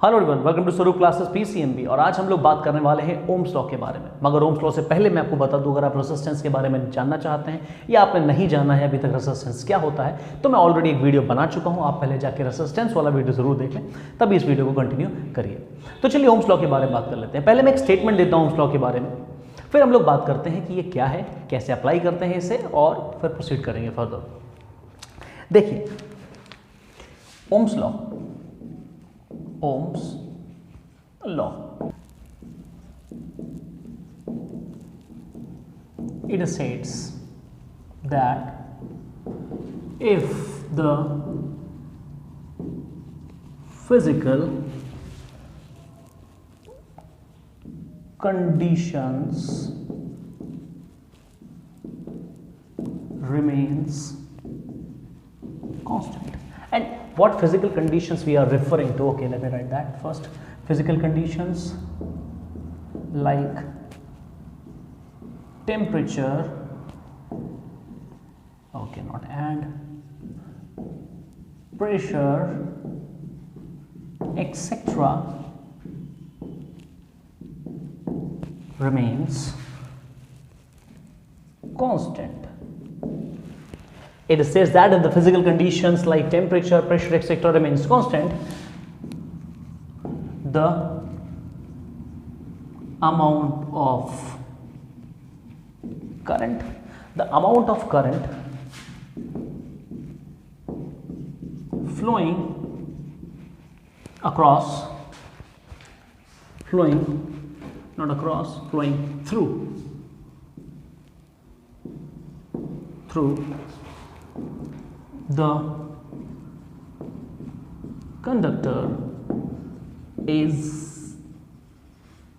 Hello everyone, welcome to स्वरूप classes PCMB. और आज हम लोग बात करने वाले हैं ओम्स लॉ के बारे में। मगर ओम्स लॉ से पहले मैं आपको बता दूं, अगर आप रेजिस्टेंस के बारे में जानना चाहते हैं या आपने नहीं जाना है अभी तक रेजिस्टेंस क्या होता है, तो मैं ऑलरेडी एक वीडियो बना चुका हूं। आप पहले जाके रेजिस्टेंस वाला वीडियो जरूर देख लें, तभी इस वीडियो को कंटिन्यू करिए। तो चलिए ओम्स लॉ के बारे में बात कर लेते हैं। पहले मैं एक स्टेटमेंट देता हूँ ओम्स लॉ के बारे में, फिर हम लोग बात करते हैं कि ये क्या है, कैसे अप्लाई करते हैं इसे, और फिर प्रोसीड करेंगे फर्दर। देखिए Ohm's law, Ohm's law, it states that if the physical conditions remains constant. And what physical conditions we are referring to? Okay, let me write that first. Physical conditions like temperature, okay, not and, pressure, etc. remains constant. It says that if the physical conditions like temperature, pressure, etc. remains constant, the amount of current flowing through the conductor is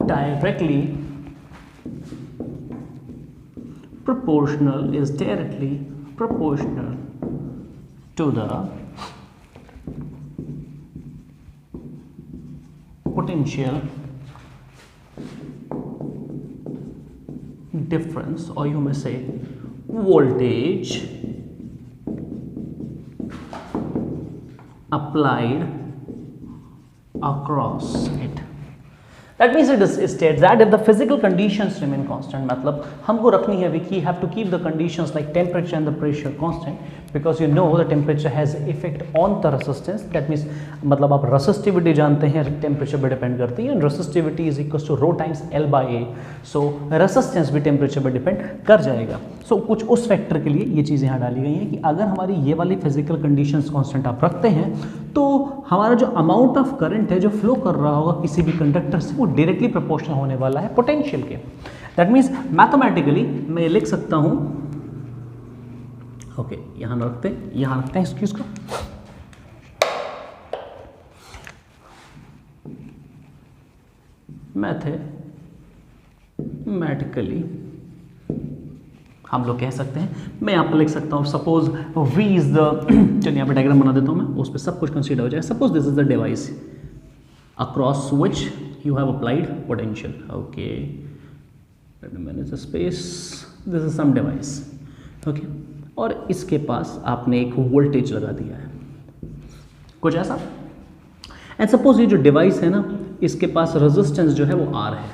directly proportional to the potential difference, or you may say voltage applied across it. That means it states that if the physical conditions remain constant, मतलब हमको रखनी है कि have to keep the conditions like temperature and the pressure constant, because you know the temperature has effect on the resistance. That means मतलब आप resistivity जानते हैं, temperature पे depend करती है, and resistivity is equals to rho times L by A. So resistance भी temperature पे depend कर जाएगा. So कुछ उस फैक्टर के लिए ये चीज़ें यहाँ डाली गई हैं कि अगर हमारी ये वाली फिजिकल कंडीशंस कांस्टेंट आप रखते हैं, तो हमारा जो अमाउंट ऑफ करंट है जो फ्लो कर रहा होगा किसी भी कंडक्टर से, वो डायरेक्टली प्रोपोर्शनल होने वाला है पोटेंशियल के। दैट मीन्स मैथमेटिकली मैं लिख सकता हूँ, ओके, यहाँ रखते हैं इस चीज़ को। मैथमेटिकली हम लोग कह सकते हैं, मैं यहाँ पर लिख सकता हूँ सपोज V इज द, चलिए यहाँ पे डायग्राम बना देता हूँ मैं, उस पर सब कुछ कंसीडर हो जाए। Suppose this is the device across which you have applied potential, okay, let me manage the space, this is some device, okay, और इसके पास आपने एक वोल्टेज लगा दिया है कुछ ऐसा। एंड सपोज ये जो डिवाइस है ना, इसके पास रेजिस्टेंस जो है वो R है,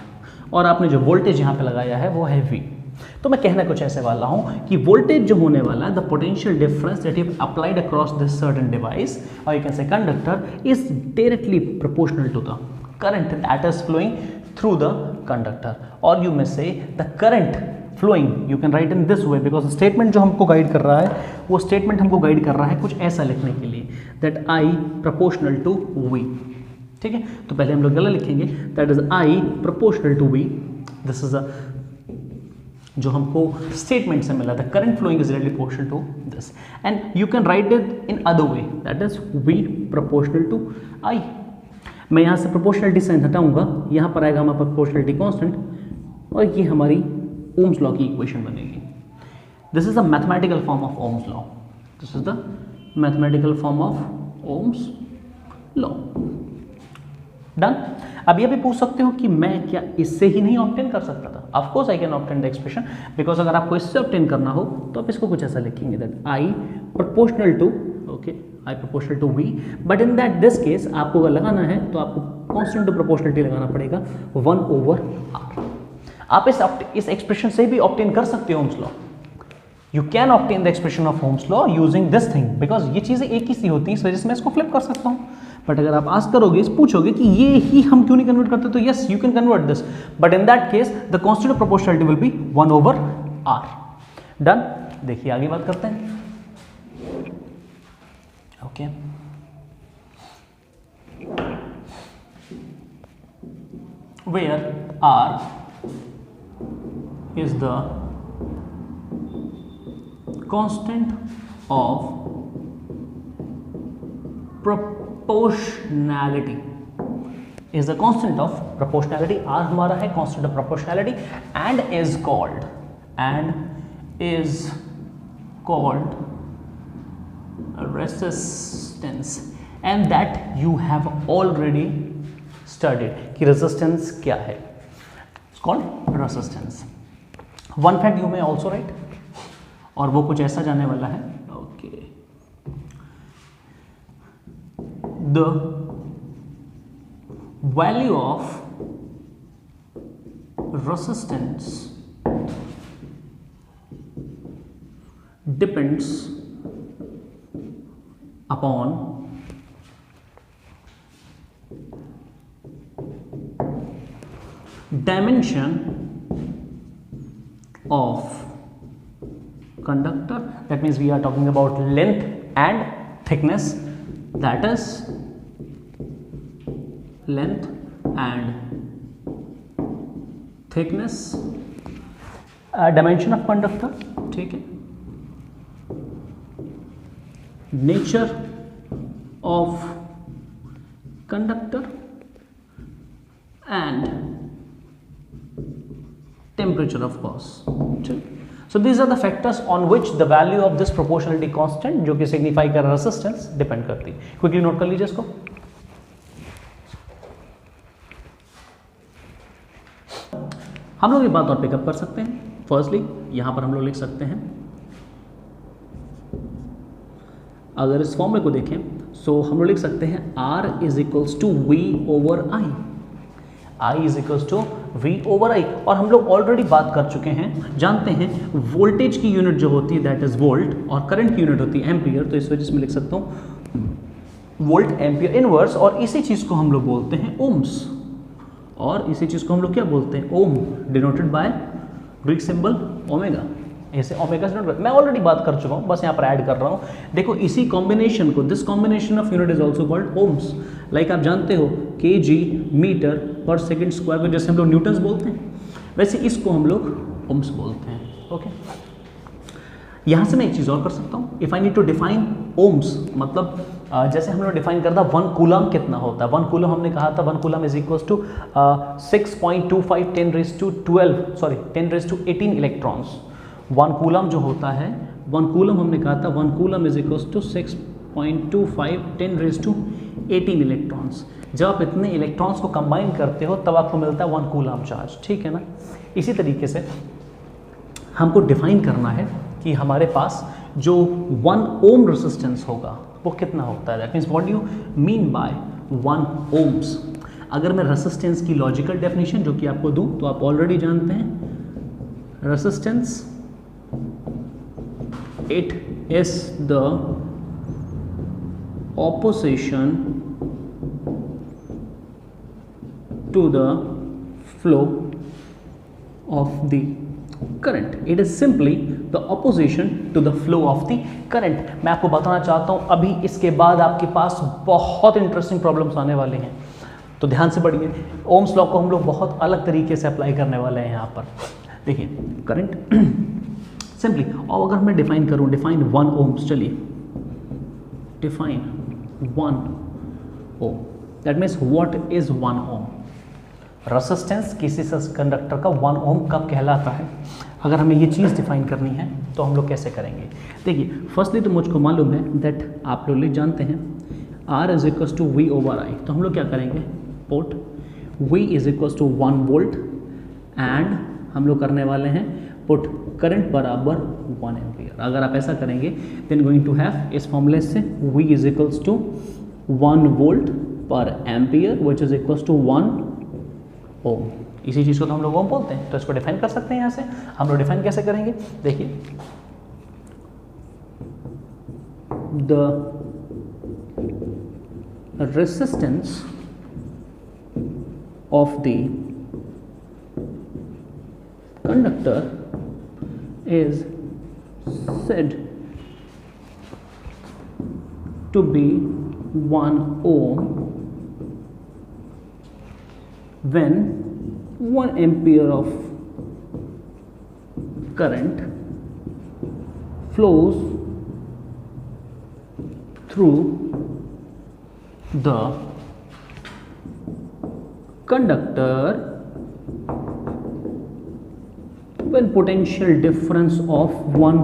और आपने जो वोल्टेज यहाँ पे लगाया है वो है V। तो मैं कहना कुछ ऐसे वाला हूँ कि वोल्टेज जो होने वाला है, the potential difference that you applied across this certain device, और you can say conductor, is directly proportional to the current that is flowing through the conductor, और you may say the current flowing, you can write in this way, because statement जो हमको guide कर रहा है, वो statement हमको guide कर रहा है कुछ ऐसा लिखने के लिए, that I proportional to V। ठीक है, तो पहले हम लोग गलत लिखेंगे, that is I proportional to V। This is जो हमको स्टेटमेंट से मिला था, current flowing is directly proportional to this, and you can write it in other way, that is V proportional to I। मैं यहाँ से प्रोपोर्शनलिटी साइन हटाऊंगा, यहाँ पर आएगा हमारा प्रोपोर्शनलिटी कांस्टेंट, और ये हमारी ओम्स लॉ की इक्वेशन बनेगी। This is the mathematical form of Ohm's law, this is the mathematical form of Ohm's law. Done. अब ये भी पूछ सकते हो कि मैं क्या इससे ही नहीं ऑब्टेन कर सकता था? Of course I can obtain the expression, because अगर आपको इससे ऑब्टेन करना हो तो आप इसको कुछ ऐसा लिखेंगे, that I proportional to, okay, I proportional to V, but in that this case आपको अगर लगाना है तो आपको कांस्टेंट टू प्रोपोर्शनलिटी लगाना पड़ेगा 1/r। आप इस एक्सप्रेशन से भी ऑब्टेन कर सकते हो Ohm's law. You can obtain the expression of Ohm's law using this thing, because ये चीज़ें एक ही सी होती हैं, इस वजह से मैं इसको फ्लिप कर सकता हूँ। बट अगर आप आस्क करोगे, पूछोगे कि ये ही हम क्यों नहीं कन्वर्ट करते, तो yes you can convert this, but in that case the constant of proportionality will be 1/r। Done. देखिए आगे बात करते हैं। Okay where r is the constant of proportionality, is the constant of proportionality, r हमारा है constant of proportionality, and is called resistance, and that you have already studied कि resistance क्या है, it's called resistance. One fact you may also write, और वो कुछ ऐसा जाने वाला है। okay, the value of resistance depends upon dimension of conductor, that means we are talking about length and thickness, that is length and thickness, dimension of conductor, ठीक है, nature of conductor and temperature of course. So these are the factors on which the value of this proportionality constant, जो कि signify कर resistance, depend करती है। Quickly note कर लीजिए इसको। हम लोग ये बात और पिकअप कर सकते हैं। फर्स्टली यहां पर हम लोग लिख सकते हैं, अगर इस फॉर्मूले को देखें सो हम लोग लिख सकते हैं R is equals to V over I, I is equals to V over I। और हम लोग ऑलरेडी बात कर चुके हैं, जानते हैं वोल्टेज की यूनिट जो होती है दैट इज वोल्ट, और करंट की यूनिट होती है एम्पियर, तो इस वजह से मैं लिख सकता हूँ वोल्ट एम्पियर इनवर्स, और इसी चीज़ को हम लोग बोलते हैं ओम्स, और इसी चीज़ को हम लोग क्या बोलते हैं, ohm, denoted by Greek symbol omega. ऐसे ओमेगा से नोट, मैं ऑलरेडी बात कर चुका हूँ, बस यहाँ पर ऐड कर रहा हूँ। देखो इसी कॉम्बिनेशन को, this combination of unit is also called ohms. Like आप जानते हो kg मीटर पर सेकेंड स्क्वायर को जैसे हम लोग न्यूटन्स बोलते हैं, वैसे इसको हम लोग ओम्स बोलते हैं। ओके, यहाँ से मैं एक चीज़ और कर सकता हूँ, if I need to define ohms, मतलब जैसे हम लोग डिफाइन करता 1 कूलम कितना होता है। 1 कूलम हमने कहा था 1 coulomb is equals to 6.25 10 raise to 18 electrons. 1 coulomb जो होता है, 1 कूलम हमने कहा था 1 coulomb is equals to 6.25 10 raise to 18 electrons. जब आप इतने इलेक्ट्रॉन्स को कंबाइन करते हो तब आपको मिलता है 1 कूलम चार्ज, ठीक है ना। इसी तरीके से हमको डिफाइन करना है कि हमारे पास जो 1 ओम रेजिस्टेंस होगा वो कितना होता है। That means what do you mean by 1 ohms. अगर मैं रेजिस्टेंस की लॉजिकल डेफिनेशन जो कि आपको दूं तो आप ऑलरेडी जानते हैं, resistance it is the opposition to the flow of the current. It is simply the opposition to the flow of the current. मैं आपको बताना चाहता हूं, अभी इसके बाद आपके पास बहुत इंटरेस्टिंग प्रॉब्लम्स आने वाले हैं, तो ध्यान से पढ़िए। ओम्स लॉ को हम लोग बहुत अलग तरीके से अप्लाई करने वाले हैं यहाँ पर। देखिए करंट सिंपली, और अगर मैं डिफाइन करूँ, डिफाइन 1 ओम्स, चलिए define 1 ohm, that means what is 1 ohm. Resistance किसी कंडक्टर का 1 ओम कब कहलाता है। अगर हमें ये चीज़ डिफाइन करनी है तो हम लोग कैसे करेंगे। देखिए फर्स्टली तो मुझको मालूम है दैट आप लोग जानते हैं R is equals to V over I, तो हम लोग क्या करेंगे, put V is equals to 1 volt and हम लोग करने वाले हैं पुट करंट बराबर 1 एम्पियर। अगर आप ऐसा करेंगे देन गोइंग टू हैव इस फॉर्मूले से V is equals to 1 volt per ampere which is equal to 1 ohm. इसी चीज़ को तो हम लोग ओम बोलते हैं, तो इसको डिफाइन कर सकते हैं। यहाँ से हम लोग डिफाइन कैसे करेंगे, देखिए the resistance of the conductor is said to be 1 ohm when 1 ampere of current flows through the conductor when potential difference of 1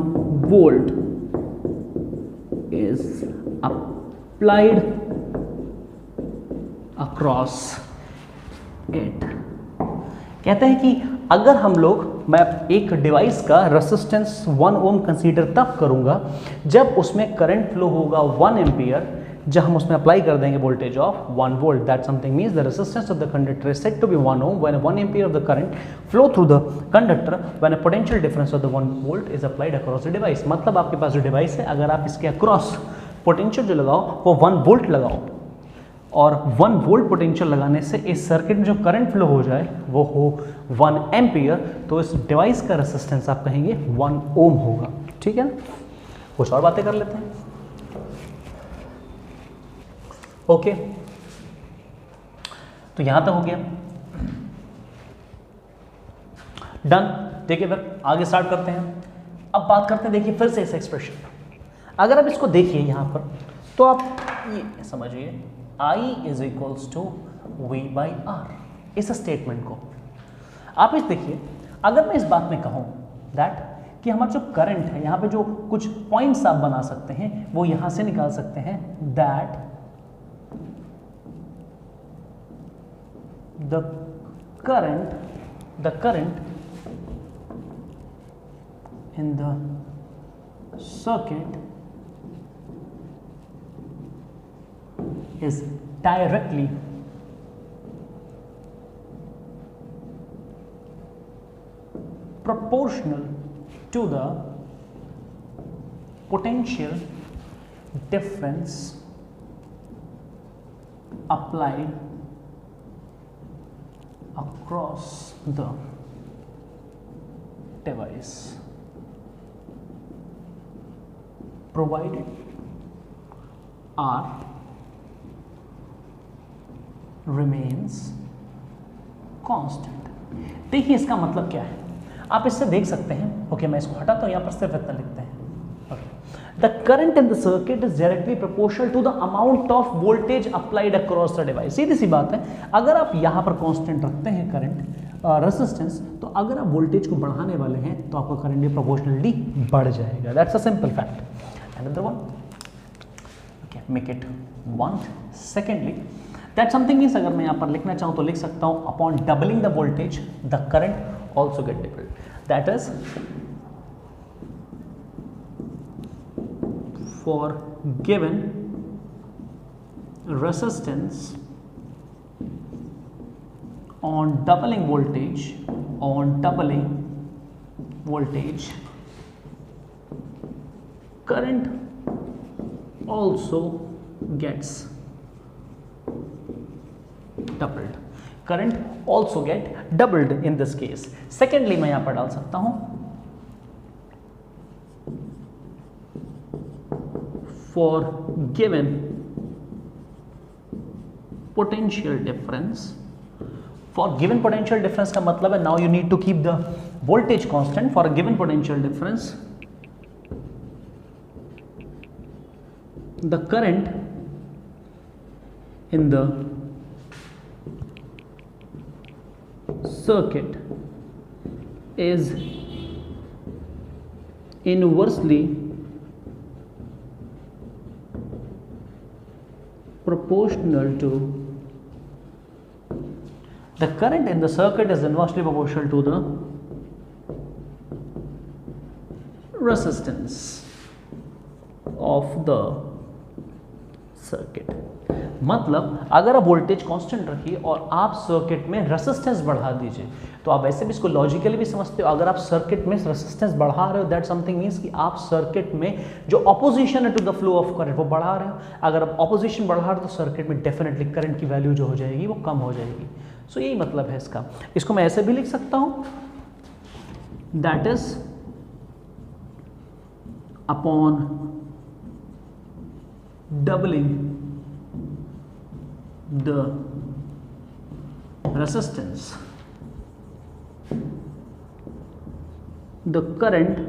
volt is applied across it। कहते हैं कि अगर हम लोग, मैं एक डिवाइस का रेसिस्टेंस 1 ओम कंसीडर तब करूंगा जब उसमें करंट फ्लो होगा 1 एम्पियर, जब हम उसमें अप्लाई कर देंगे voltage of 1 volt. That something means the resistance of the conductor is said to be 1 ohm when 1 ampere of the current flow through the conductor when a potential difference of the 1 volt is applied across the device. मतलब आपके पास जो device है, अगर आप इसके across potential जो लगाओ वो 1 वोल्ट लगाओ, और 1 वोल्ट पोटेंशियल लगाने से इस सर्किट में जो करंट फ्लो हो जाए वो हो 1 एम्पियर, तो इस डिवाइस का रेजिस्टेंस आप कहेंगे 1 ओम होगा। ठीक है, कुछ और बातें कर लेते हैं। ओके, तो यहां तक हो गया, डन। देखिए फिर आगे स्टार्ट करते हैं। अब बात करते हैं, देखिए फिर से इस एक्सप्रेशन, अगर आप इसको देखिए यहां पर, तो आप ये समझिए I is equals to V by R. इस स्टेटमेंट को आप इस देखिए, अगर मैं इस बात में कहूं दैट कि हमारा जो करंट है, यहां पे जो कुछ पॉइंट्स आप बना सकते हैं वो यहां से निकाल सकते हैं, that the current in the circuit is directly proportional to the potential difference applied across the device, provided R remains constant। देखिए इसका मतलब क्या है, आप इससे देख सकते हैं। ओके, मैं इसको हटाता हूं, यहां पर सिर्फ इतना लिखते हैं। The current in the circuit is directly proportional to the amount of voltage applied across the device। सीधी सी बात है, अगर आप यहाँ पर कांस्टेंट रखते हैं करंट रेजिस्टेंस, तो अगर आप वोल्टेज को बढ़ाने वाले हैं तो आपका करंट भी प्रोपोर्शनली बढ़ जाएगा। That's a simple fact. Another one, okay, make it 1। Secondly, that something means अगर मैं यहाँ पर लिखना चाहूँ तो लिख सकता हूँ, upon doubling the voltage the current also get doubled. That is for given resistance on doubling voltage current also gets doubled। current also get doubled in this case। secondly, मैं यहां पर डाल सकता हूं for given potential difference। for given potential difference का मतलब है now you need to keep the voltage constant for a given potential difference, the current in the circuit is inversely proportional to the current in the circuit is inversely proportional to the resistance of the circuit। मतलब अगर आप voltage constant रखिए और आप circuit में resistance बढ़ा दीजिए, तो आप वैसे भी इसको लॉजिकली भी समझते हो, अगर आप सर्किट में रेसिस्टेंस बढ़ा रहे हो दैट समथिंग मीन्स कि आप सर्किट में जो ऑपोजिशन है to the flow of current वो बढ़ा रहे हो। अगर आप ऑपोजिशन बढ़ा रहे हो तो सर्किट में डेफिनेटली करंट की वैल्यू जो हो जाएगी वो कम हो जाएगी। सो यही मतलब है इसका। इसको मैं ऐसे भी लिख सकता हूं, that is upon doubling the resistance, the current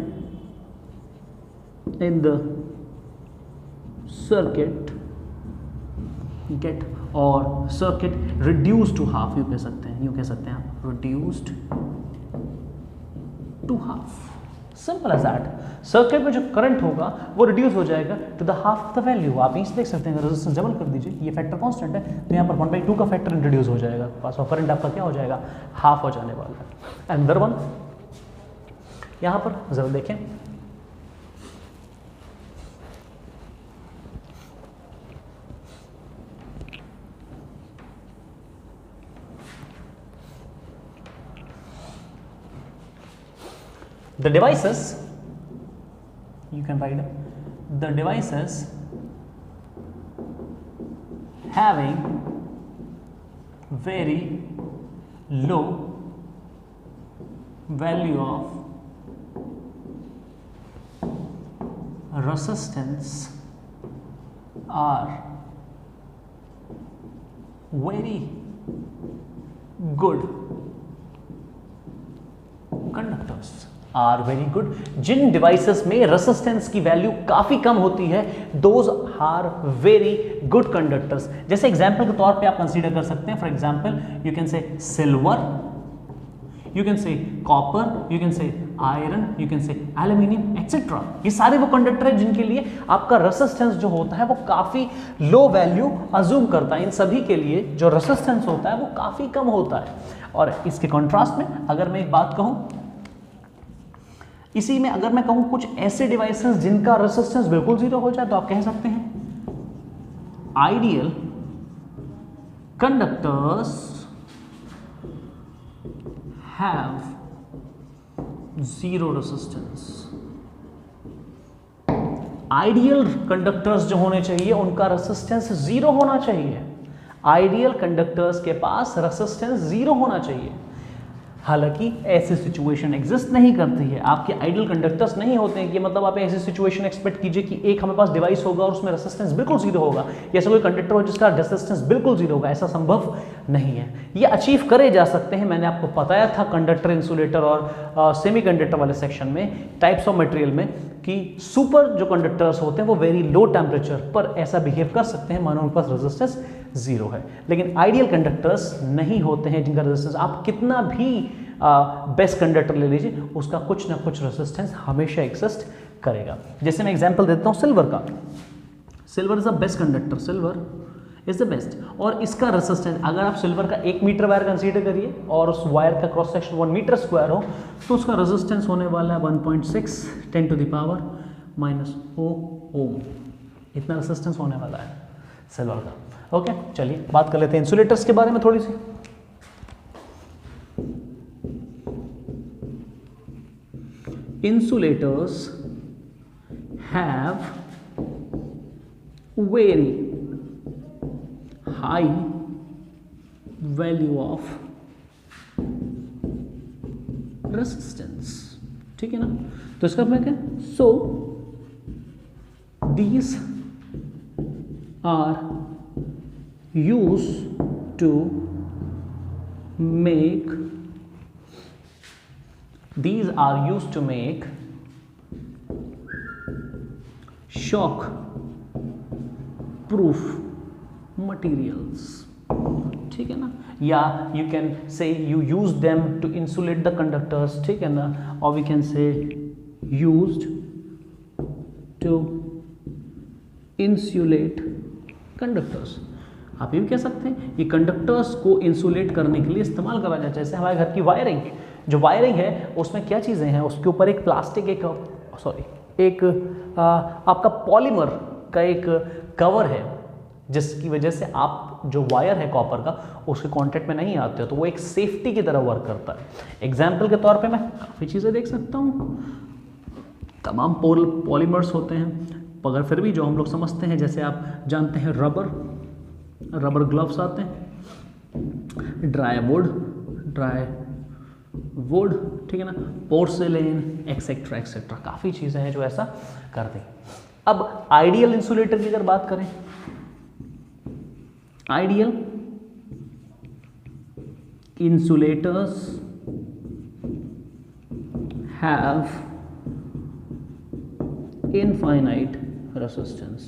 in the circuit get or circuit reduced to half, यूँ कह सकते हैं, यूँ कह सकते हैं आप, reduced to half, simple as that. Circuit में जो करंट होगा वो रिड्यूस हो जाएगा to the half of the value. आप यहीं से देख सकते हैं, रेजिस्टेंस डबल कर दीजिए, ये फैक्टर कांस्टेंट है तो यहाँ पर 1/2 का फैक्टर इंट्रोड्यूस हो जाएगा, पास ऑफ करंट आपका क्या हो जाएगा, हाफ हो जाने वाला है। अंदर वन यहाँ पर जरा देखें, the devices, you can write the devices having very low value of resistance are very good conductors, are very good. जिन डिवाइसेस में रेसिस्टेंस की वैल्यू काफी कम होती है, those are very good conductors. जैसे एग्जांपल के तौर पे आप कंसीडर कर सकते हैं, for example you can say silver, you can say copper, you can say iron, you can say aluminium etcetera. ये सारे वो कंडक्टर हैं जिनके लिए आपका रेसिस्टेंस जो होता है वो काफी लो वैल्यू अज्यूम करता है। इन सभी के लिए जो रेसिस्टेंस होता है वो काफी कम होता है। और इसके कॉन्ट्रास्ट में अगर मैं एक बात कहूं, इसी में अगर मैं कहूं कुछ ऐसे डिवाइसेस जिनका रेसिस्टेंस बिल्कुल जीरो हो जाए, तो आप कह सकते हैं ideal conductors have zero resistance. Ideal conductors जो होने चाहिए उनका रेसिस्टेंस जीरो होना चाहिए। आइडियल कंडक्टर्स के पास रेसिस्टेंस जीरो होना चाहिए। हालांकि ऐसी सिचुएशन एग्जिस्ट नहीं करती है, आपके आइडियल कंडक्टर्स नहीं होते हैं कि मतलब आप ऐसी सिचुएशन एक्सपेक्ट कीजिए कि एक हमारे पास डिवाइस होगा और उसमें रेसिस्टेंस बिल्कुल जीरो होगा, या ऐसा कोई कंडक्टर हो जिसका रेसिस्टेंस बिल्कुल जीरो होगा, ऐसा संभव नहीं है। ये अचीव करे जा सकते हैं। मैंने आपको बताया था कंडक्टर, इंसुलेटर और सेमीकंडक्टर वाले सेक्शन में टाइप्स ऑफ मटेरियल में कि सुपर जो कंडक्टर्स होते हैं वो वेरी लो टेम्परेचर पर ऐसा बिहेव कर सकते हैं मानो उनके पास रेजिस्टेंस जीरो है। लेकिन आइडियल कंडक्टर्स नहीं होते हैं जिनका रेजिस्टेंस, आप कितना भी बेस्ट कंडक्टर ले लीजिए उसका कुछ ना कुछ रेजिस्टेंस हमेशा एग्जिस्ट करेगा। जैसे मैं एग्जांपल देता हूँ सिल्वर का। Silver is the best conductor, silver is the best. और इसका रेजिस्टेंस, अगर आप सिल्वर का 1 मीटर वायर कंसीडर करिए और उस वायर का क्रॉस सेक्शन 1 मीटर स्क्वायर हो, तो उसका रेजिस्टेंस होने वाला है 1.6 10 to the power -4 ओम। इतना रेजिस्टेंस होने वाला है सिल्वर का। ओके, चलिए बात कर लेते हैं इंसुलेटर्स के बारे में थोड़ी सी। Insulators have very high value of resistance, ठीक है ना। तो इसका मतलब क्या, so these are used to make shock proof materials, ठीक है ना। या you can say you use them to insulate the conductors, ठीक है ना। और we can say used to insulate conductors. आप ये भी कह सकते हैं ये कंडक्टर्स को इंसुलेट करने के लिए इस्तेमाल करा जाता है। जैसे हमारे घर की वायरिंग, जो वायरिंग है उसमें क्या चीज़ें हैं, उसके ऊपर एक प्लास्टिक एक आपका पॉलीमर का एक कवर है, जिसकी वजह से आप जो वायर है कॉपर का उसके कांटेक्ट में नहीं आते हो, तो वो एक सेफ्टी की तरह वर्क करता है। एग्जाम्पल के तौर पे मैं काफ़ी चीज़ें देख सकता हूँ, तमाम पॉलीमर्स होते हैं, मगर फिर भी जो हम लोग समझते हैं, जैसे आप जानते हैं रबर ग्लव्स आते हैं, ड्राई वुड, ठीक है ना, पोर्सिलेन एक्सेट्रा एक्सेट्रा, काफ़ी चीज़ें हैं जो ऐसा करती हैं। अब आइडियल इंसुलेटर की अगर बात करें, ideal insulators have infinite resistance।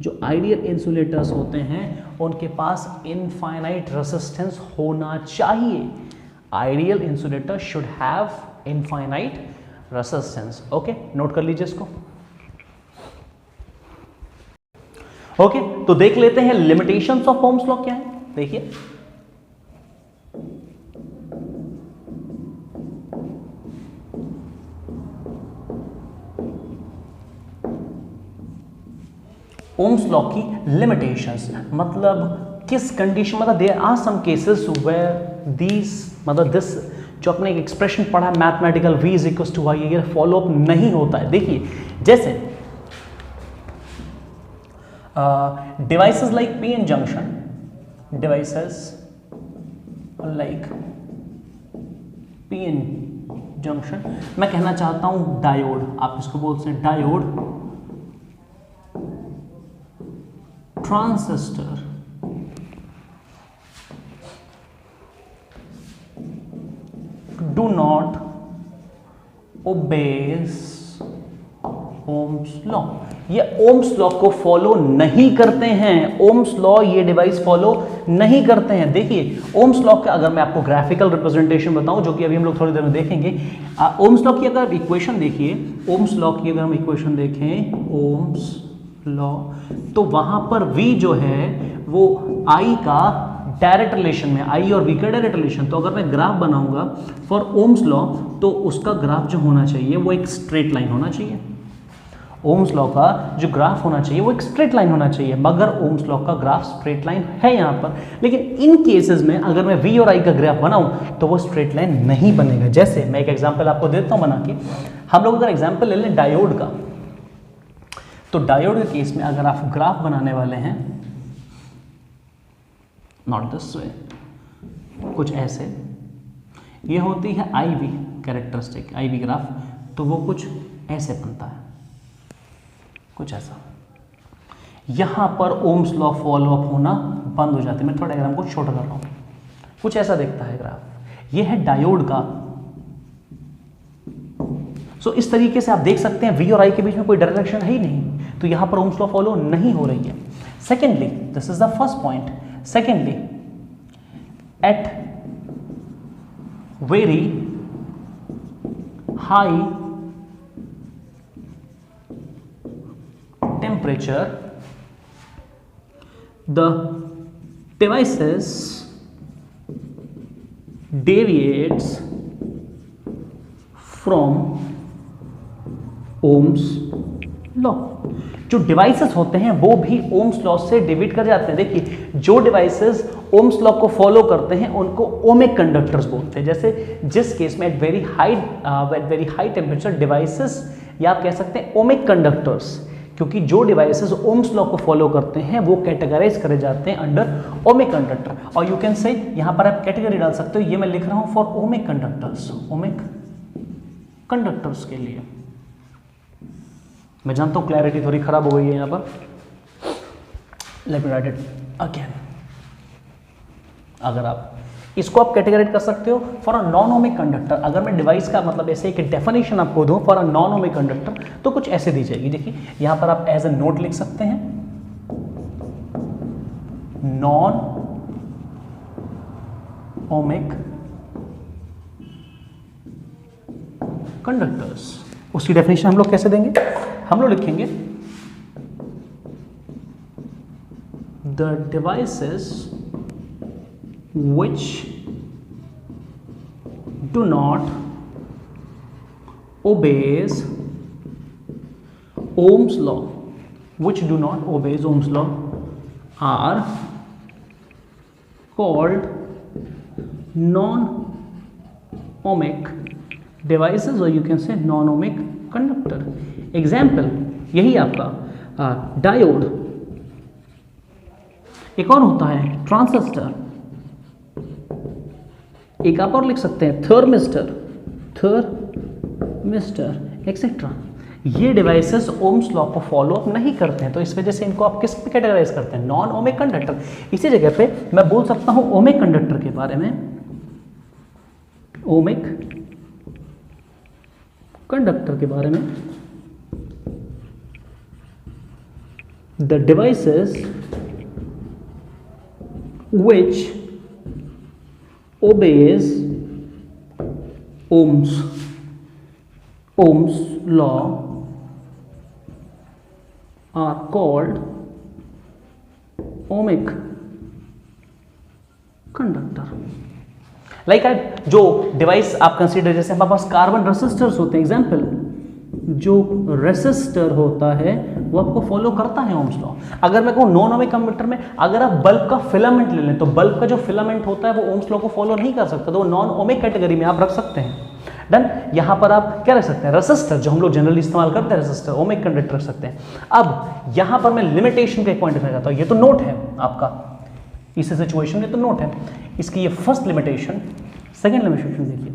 जो आइडियल इंसुलेटर्स होते हैं उनके पास इनफाइनाइट रेसिस्टेंस होना चाहिए। Ideal insulator should have infinite resistance. Okay, note कर लीजिए इसको। ओके, तो देख लेते हैं लिमिटेशंस ऑफ ओम्स लॉ क्या है। देखिए, ओम्स लॉ की लिमिटेशंस मतलब किस कंडीशन, मतलब there are some cases where these, मतलब दिस जो अपने एक एक्सप्रेशन पढ़ा है mathematical v is equal to Y, ये फॉलो अप नहीं होता है। देखिए, जैसे devices like PN junction, devices like PN junction, मैं कहना चाहता हूं डायोड, आप इसको बोलते हैं diode, transistor, do not obeys Ohm's law। ये ओम्स लॉ को फॉलो नहीं करते हैं। ओम्स लॉ ये डिवाइस फॉलो नहीं करते हैं। देखिए, ओम्स लॉ का अगर मैं आपको ग्राफिकल रिप्रेजेंटेशन बताऊं, जो कि अभी हम लोग थोड़ी देर में देखेंगे, ओम्स लॉ की अगर इक्वेशन देखिए, ओम्स लॉ की अगर हम इक्वेशन देखें, ओम्स लॉ, तो वहां पर V जो है वो I का डायरेक्ट रिलेशन में, I और V का डायरेक्ट रिलेशन। तो अगर मैं ग्राफ बनाऊंगा फॉर ओम्स लॉ, तो उसका ग्राफ जो होना चाहिए वो एक स्ट्रेट लाइन होना चाहिए। ओम्स लॉ का जो ग्राफ होना चाहिए वो एक स्ट्रेट लाइन होना चाहिए, मगर ओम्स लॉ का ग्राफ स्ट्रेट लाइन है यहाँ पर। लेकिन इन केसेस में अगर मैं V और I का ग्राफ बनाऊं तो वो स्ट्रेट लाइन नहीं बनेगा। जैसे मैं एक एग्जांपल आपको देता हूं बना के, हम लोग अगर एग्जांपल ले लें डायोड का, तो डायोड के केस में अगर आप ग्राफ बनाने वाले हैं, नॉट दिस वे, कुछ ऐसे, ये होती है IV कैरेक्टरिस्टिक, IV ग्राफ, तो वो कुछ ऐसे बनता है, कुछ ऐसा। यहां पर ओम्स लॉ फॉलो अप होना बंद हो जाती है। मैं थोड़ा डायग्राम को छोटा कर रहा हूं, कुछ ऐसा दिखता है ग्राफ। ये है डायोड का। सो इस तरीके से आप देख सकते हैं V और I के बीच में कोई डायरेक्शन है ही नहीं, तो यहां पर ओम्स लॉ फॉलो नहीं हो रही है। Secondly, this is the first point. Secondly, at very high temperature, the devices deviates from Ohm's law। जो डिवाइसेस होते हैं वो भी ओम्स लॉ से डिविएट कर जाते हैं। देखिए, जो डिवाइसेस ओम्स लॉ को फॉलो करते हैं उनको ओमिक कंडक्टर्स बोलते हैं। जैसे जिस केस में at very high temperature devices, या आप कह सकते हैं ओमिक कंडक्टर्स, क्योंकि जो डिवाइसेस ओम्स लॉ को फॉलो करते हैं वो कैटेगराइज करे जाते हैं अंडर ओमिक कंडक्टर। और यू कैन से यहां पर आप कैटेगरी डाल सकते हो, ये मैं लिख रहा हूं for ohmic conductors, ohmic conductors के लिए। मैं जानता हूं क्लैरिटी थोड़ी खराब हो गई है यहां पर, let me right it again. अगर आप इसको आप कैटेगराइज कर सकते हो for a non ohmic conductor. अगर मैं डिवाइस का मतलब ऐसे एक डेफिनेशन आपको दूं for a non ohmic conductor, तो कुछ ऐसे दी जाएगी। देखिए, यहां पर आप एज ए नोट लिख सकते हैं, नॉन ओमिक कंडक्टर्स। उसकी डेफिनेशन हम लोग कैसे देंगे? हम लोग लिखेंगे the devices which do not obeys Ohm's law, which do not obeys Ohm's law are called non-ohmic devices or you can say non-ohmic conductor. Example यही आपका डायोड, एक और होता है ट्रांजिस्टर, एक आप और लिख सकते हैं थर्मिस्टर एक्सेट्रा। ये डिवाइसेस ओम्स लॉ को फॉलो अप नहीं करते हैं, तो इस वजह से इनको आप किस पे कैटेगराइज करते हैं? Non ohmic conductor. इसी जगह पे मैं बोल सकता हूं ओमिक कंडक्टर के बारे में, ओमिक कंडक्टर के बारे में, the devices which obeys Ohm's law are called ohmic conductor. Like जो डिवाइस आप कंसीडर, जैसे हमारे पास कार्बन रेसिस्टर्स होते हैं, एग्जाम्पल जो रेसिस्टर होता है वो आपको फॉलो करता है ओम्स लॉ। अगर मैं कहूँ नॉन ओमिक कंडक्टर में अगर आप बल्ब का फिलामेंट ले लें तो बल्ब का जो फिलामेंट होता है वो ओम्स लॉ को फॉलो नहीं कर सकता, तो वो नॉन ओमिक कैटेगरी में आप रख सकते हैं। डन। यहां पर आप क्या रख सकते हैं? रेसिस्टर, जो हम लोग जनरली इस्तेमाल करते हैं रेसिस्टर, ओमिक कंडक्टर रख सकते हैं। अब यहां पर मैं लिमिटेशन का एक पॉइंट रखना चाहता हूं, ये तो नोट है आपका इस सिचुएशन में, तो नोट है इसकी, ये फर्स्ट लिमिटेशन। सेकेंड लिमिटेशन देखिए,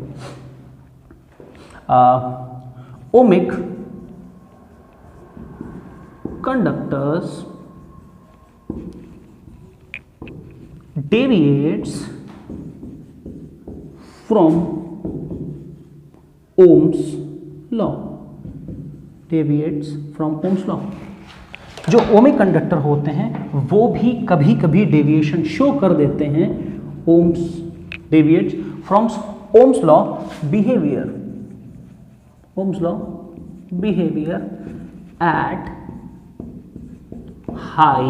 ohmic conductors deviates from Ohm's law, deviates from Ohm's law। जो ओमिक कंडक्टर होते हैं वो भी कभी कभी डेविएशन शो कर देते हैं, ohms deviates from Ohm's law behaviour, Ohm's law behaviour at high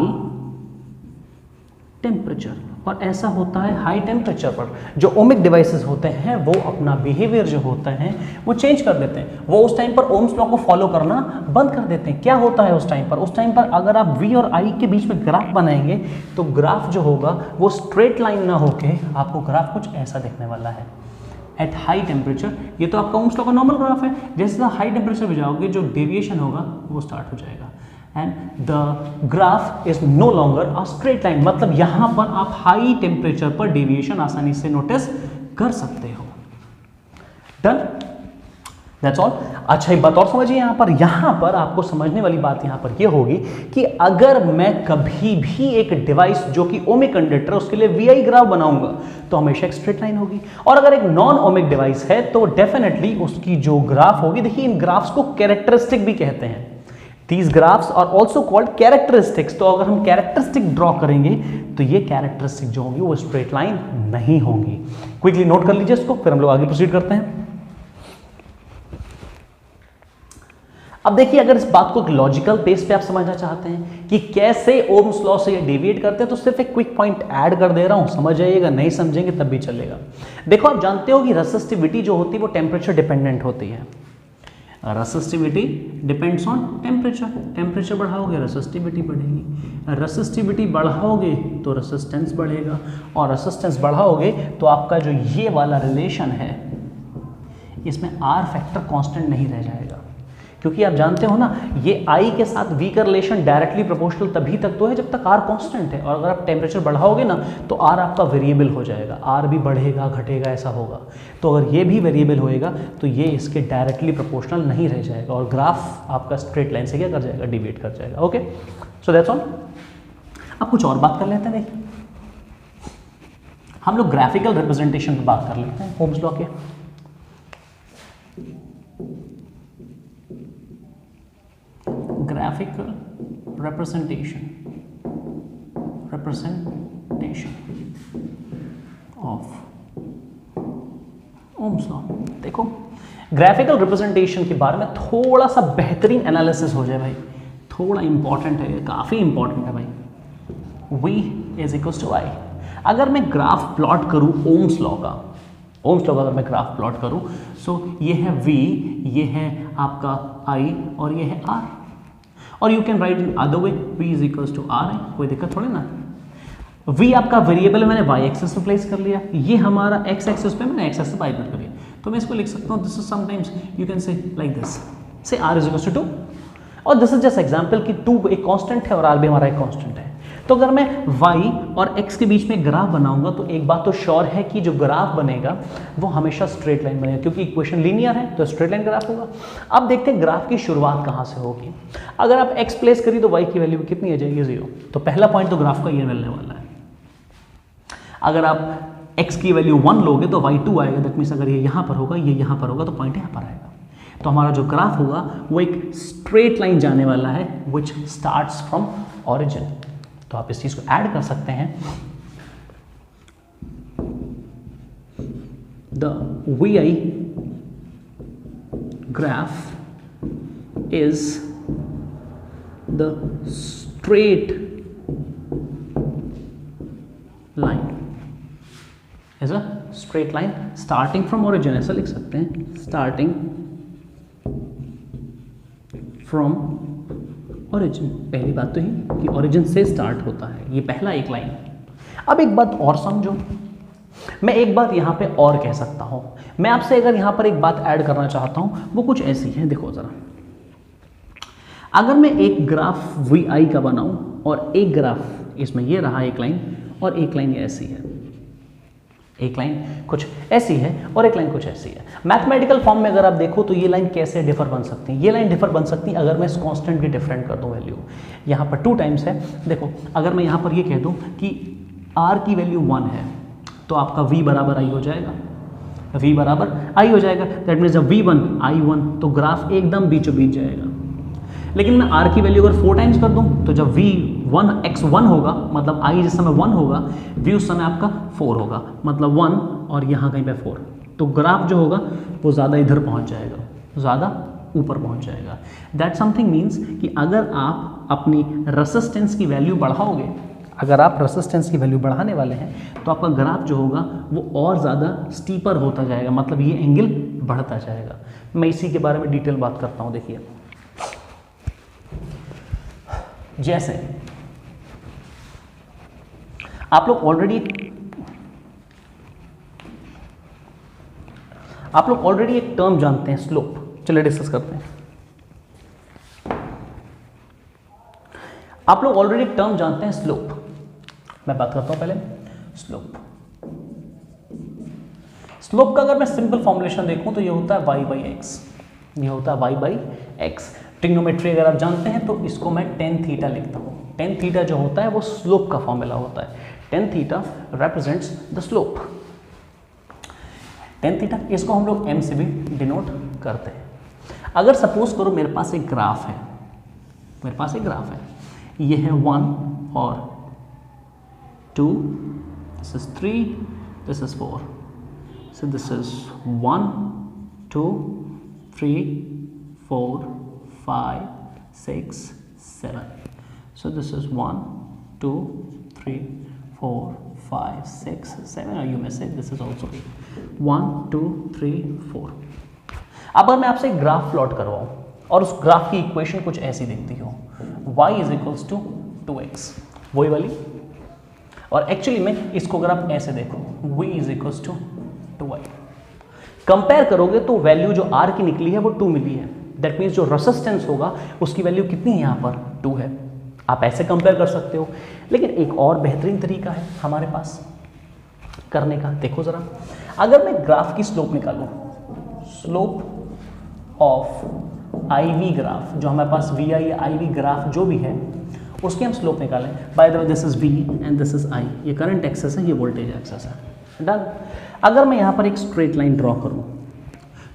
temperature. और ऐसा होता है हाई टेम्परेचर पर जो ओमिक डिवाइसेस होते हैं वो अपना बिहेवियर जो होता है वो चेंज कर देते हैं, वो उस टाइम पर ओम्स लॉ को फॉलो करना बंद कर देते हैं। क्या होता है उस टाइम पर? उस टाइम पर अगर आप V और I के बीच में ग्राफ बनाएंगे तो ग्राफ जो होगा वो स्ट्रेट लाइन ना होके आपको ग्राफ कुछ ऐसा दिखने वाला है एट हाई टेम्परेचर। ये तो आपका ओम्स लॉ का नॉर्मल ग्राफ है, जैसे हाई टेम्परेचर पे जाओगे जो डेविएशन होगा वो स्टार्ट हो जाएगा and the graph is no longer a straight line. मतलब यहां पर आप हाई टेम्परेचर पर डेविएशन आसानी से नोटिस कर सकते हो। Done, that's all. अच्छा एक बात और समझिए, यहां पर आपको समझने वाली बात यहां पर यह होगी कि अगर मैं कभी भी एक डिवाइस जो कि ओमिक कंडक्टर है उसके लिए वीआई ग्राफ बनाऊंगा तो हमेशा एक स्ट्रेट लाइन होगी, और अगर एक नॉन ओमिक डिवाइस है तो डेफिनेटली उसकी जो ग्राफ होगी, देखिए इन ग्राफ्स को कैरेक्टरिस्टिक भी कहते हैं। These graphs are also called characteristics। तो अगर हम कैरेक्टरिस्टिक ड्रॉ करेंगे तो ये कैरेक्टरिस्टिक जो होंगी वो स्ट्रेट लाइन नहीं होंगी। क्विकली नोट कर लीजिए इसको, फिर हम लोग आगे प्रोसीड करते हैं। अब देखिए, अगर इस बात को एक लॉजिकल पेस पे आप समझना चाहते हैं कि कैसे ओम्स लॉ से ये डेविएट करते हैं, तो सिर्फ एक क्विक पॉइंट ऐड कर दे रहा हूं, समझ जाइएगा, नहीं समझेंगे तब भी चलेगा। देखो, आप जानते हो कि रेसिस्टिविटी जो होती है वो टेम्परेचर डिपेंडेंट होती है। Resistivity depends on temperature. Temperature बढ़ाओगे रेसिस्टिविटी बढ़ेगी, रेसिस्टिविटी बढ़ाओगे तो रेसिस्टेंस बढ़ेगा, और रेसिस्टेंस बढ़ाओगे तो आपका जो ये वाला रिलेशन है इसमें आर फैक्टर कांस्टेंट नहीं रह जाएगा, क्योंकि आप जानते हो ना ये आई के साथ वी का रिलेशन डायरेक्टली प्रोपोर्शनल तभी तक तो है जब तक आर कांस्टेंट है, और अगर आप टेम्परेचर बढ़ाओगे ना तो आर आपका वेरिएबल हो जाएगा, आर भी बढ़ेगा घटेगा ऐसा होगा। तो अगर ये भी वेरिएबल होएगा तो ये इसके डायरेक्टली प्रोपोर्शनल नहीं रह जाएगा, और ग्राफ आपका स्ट्रेट लाइन से क्या कर जाएगा? डिविएट कर जाएगा। Okay, so that's all. अब कुछ और बात कर लेते हैं। देखिए, हम लोग ग्राफिकल रिप्रेजेंटेशन पर बात कर लेते हैं ओम्स लॉ के। Graphical representation of Ohm's law। देखो, ग्राफिकल रिप्रेजेंटेशन के बारे में थोड़ा सा बेहतरीन एनालिसिस हो जाए भाई, थोड़ा इंपॉर्टेंट है, काफी इंपॉर्टेंट है भाई। V is equal to I। अगर मैं ग्राफ प्लॉट करूं ओम्स लॉ का, ओम्स लॉ का अगर मैं ग्राफ प्लॉट करूं, सो ये है V, ये है आपका I और ये है R, और you can write in other way, V is equal to R है, कोई दिक्कत थोड़ी ना। v आपका वेरिएबल है, मैंने y एक्सेस पे प्लेस कर लिया, ये हमारा x एक्सेस पे मैंने x एक्सेस पे बाई कर लिया, तो मैं इसको लिख सकता हूँ this is sometimes you can से लाइक दिस, से r इज इक्वल टू 2, और दिस इज जस्ट एग्जांपल कि 2 एक कांस्टेंट है और r भी हमारा एक कांस्टेंट है। तो अगर मैं y और x के बीच में ग्राफ बनाऊंगा तो एक बात तो श्योर है कि जो ग्राफ बनेगा वो हमेशा स्ट्रेट लाइन बनेगा, क्योंकि इक्वेशन लीनियर है तो स्ट्रेट लाइन ग्राफ होगा। अब देखते हैं ग्राफ की शुरुआत कहाँ से होगी। अगर आप x प्लेस करिए तो y की वैल्यू कितनी आ जाएगी 0, तो पहला पॉइंट तो ग्राफ का ये मिलने वाला है। अगर आप x की वैल्यू 1 लोगे तो y 2 आएगा, दैट मीन्स अगर ये यहाँ पर होगा, ये यहाँ पर होगा, तो पॉइंट यहाँ पर आएगा। तो हमारा जो ग्राफ होगा वो एक स्ट्रेट लाइन जाने वाला है विच स्टार्ट्स फ्रॉम ऑरिजिन। तो आप इस चीज को ऐड कर सकते हैं, the vi graph is the straight line, is a straight line starting from origin, ऐसा लिख सकते हैं, स्टार्टिंग फ्रॉम ओरिजिन। पहली बात तो ही कि ओरिजिन से स्टार्ट होता है, ये पहला एक लाइन। अब एक बात और समझो, मैं एक बात यहाँ पे और कह सकता हूँ, मैं आपसे अगर यहाँ पर एक बात ऐड करना चाहता हूँ वो कुछ ऐसी है, देखो जरा, अगर मैं एक ग्राफ वी आई का बनाऊँ और एक ग्राफ इसमें ये रहा एक लाइन और एक लाइन ऐसी है, एक लाइन कुछ ऐसी है और एक लाइन कुछ ऐसी है। मैथमेटिकल फॉर्म में अगर आप देखो तो ये लाइन कैसे डिफर बन सकती है, ये लाइन डिफर बन सकती है अगर मैं इस कांस्टेंट की डिफरेंट कर दूं वैल्यू, यहाँ पर 2 टाइम्स है। देखो अगर मैं यहाँ पर ये कह दूं कि r की वैल्यू 1 है तो आपका v बराबर i हो जाएगा, v बराबर i हो जाएगा, दैट मीन्स जब v1 i1 तो ग्राफ एकदम बीचों बीच जाएगा। लेकिन मैं r की वैल्यू अगर 4 टाइम्स कर दूं तो जब v1 x1 होगा, मतलब i जिस समय 1 होगा, v उस समय आपका 4 होगा, मतलब 1 और यहाँ कहीं पे 4, तो ग्राफ जो होगा वो ज़्यादा इधर पहुँच जाएगा, ज़्यादा ऊपर पहुँच जाएगा। दैट समथिंग मीन्स कि अगर आप अपनी रेसिस्टेंस की वैल्यू बढ़ाओगे, अगर आप रेसिस्टेंस की वैल्यू बढ़ाने वाले हैं तो आपका ग्राफ जो होगा वो और ज़्यादा स्टीपर होता जाएगा, मतलब ये एंगल बढ़ता जाएगा। मैं इसी के बारे में डिटेल बात करता हूँ। देखिए जैसे आप लोग ऑलरेडी एक टर्म जानते हैं स्लोप, चलिए डिस्कस करते हैं। आप लोग ऑलरेडी एक टर्म जानते हैं स्लोप, मैं बात करता हूं पहले स्लोप। स्लोप का अगर मैं सिंपल फॉर्मुलेशन देखूं तो ये होता है y बाई एक्स, ये होता है y बाई एक्स। ट्रिग्नोमेट्री अगर आप जानते हैं तो इसको मैं टेन थीटा लिखता हूँ। टेन थीटा जो होता है वो स्लोप का फॉर्मूला होता है, tan theta represents the slope. Tan theta इसको हम लोग m से भी डिनोट करते हैं। अगर सपोज करो मेरे पास एक ग्राफ है, मेरे पास एक ग्राफ है, ये है 1 और 2, this is 3, this is 4, so this is 1 2 3 4 5 6 7, so this is 1 2 3 4 5 6 7, or you may say this is also 1 2 3 4। अब अगर मैं आपसे एक ग्राफ प्लॉट करवाऊं और उस ग्राफ की इक्वेशन कुछ ऐसी दिखती हो, y is equals to 2x, वही वाली, और एक्चुअली में इसको अगर आप ऐसे देखो v is equals to 2y, compare करोगे तो वैल्यू जो r की निकली है वो 2 मिली है। दैट मीन्स जो रेसिस्टेंस होगा उसकी वैल्यू कितनी है, यहाँ पर 2 है। आप ऐसे कंपेयर कर सकते हो, लेकिन एक और बेहतरीन तरीका है हमारे पास करने का। देखो जरा, अगर मैं ग्राफ की स्लोप निकालूं, slope of I V graph, जो हमारे पास V I I V graph जो भी है उसके हम स्लोप निकालें। By the way this is V and this is I, ये करंट एक्सेस है, ये वोल्टेज एक्सेस है, डन। अगर मैं यहाँ पर एक स्ट्रेट लाइन ड्रॉ करूँ